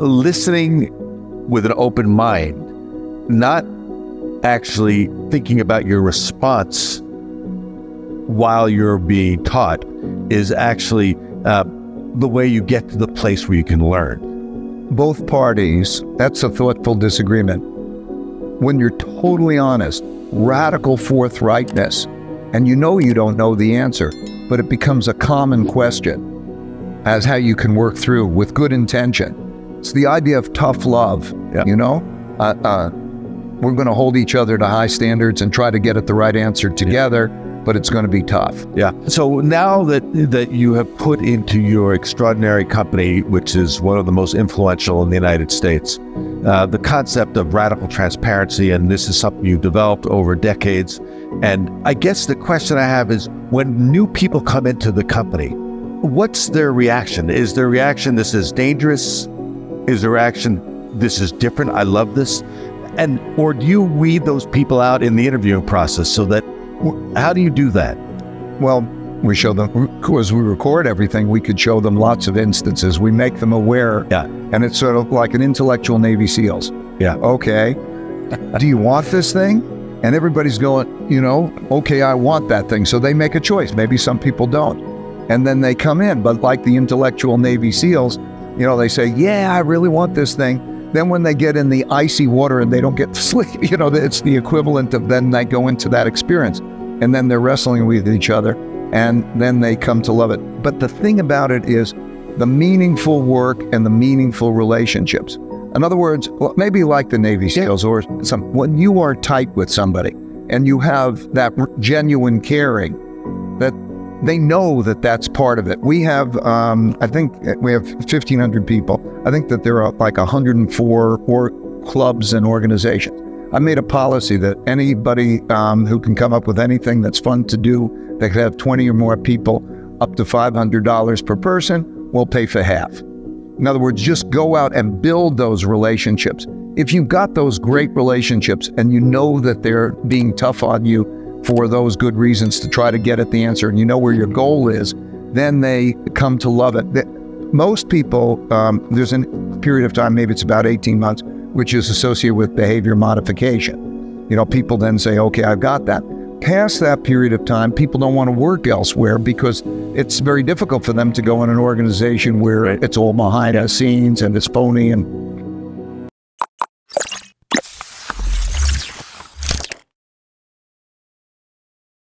listening with an open mind, not actually thinking about your response while you're being taught, is actually the way you get to the place where you can learn. Both parties, that's a thoughtful disagreement. When you're totally honest, radical forthrightness, and you don't know the answer, but it becomes a common question as how you can work through with good intention. It's the idea of tough love, we're going to hold each other to high standards and try to get at the right answer together, but it's going to be tough. Yeah. So now that you have put into your extraordinary company, which is one of the most influential in the United States, the concept of radical transparency, and this is something you've developed over decades. And I guess the question I have is, when new people come into the company, what's their reaction? Is their reaction, this is dangerous? Is their reaction, this is different, I love this? Or do you weed those people out in the interviewing process so that, how do you do that? Well, we show them, as we record everything, we could show them lots of instances. We make them aware. Yeah. And it's sort of like an intellectual Navy SEALs. Yeah. Okay. Do you want this thing? And everybody's going, okay, I want that thing. So they make a choice. Maybe some people don't. And then they come in. But like the intellectual Navy SEALs, they say, yeah, I really want this thing. Then when they get in the icy water and they don't get to sleep, it's the equivalent of then they go into that experience. And then they're wrestling with each other. And then they come to love it. But the thing about it is the meaningful work and the meaningful relationships. In other words, maybe like the Navy SEALs or when you are tight with somebody and you have that genuine caring, that they know that that's part of it. We have, I think we have 1,500 people. I think that there are like 104 clubs and organizations. I made a policy that anybody who can come up with anything that's fun to do, that could have 20 or more people, up to $500 per person, we'll pay for half. In other words, just go out and build those relationships. If you've got those great relationships and you know that they're being tough on you for those good reasons to try to get at the answer, and you know where your goal is, then they come to love it. Most people, there's a period of time, maybe it's about 18 months, which is associated with behavior modification. People then say, okay, I've got that. Past that period of time, people don't want to work elsewhere because it's very difficult for them to go in an organization where it's all behind the scenes and it's phony and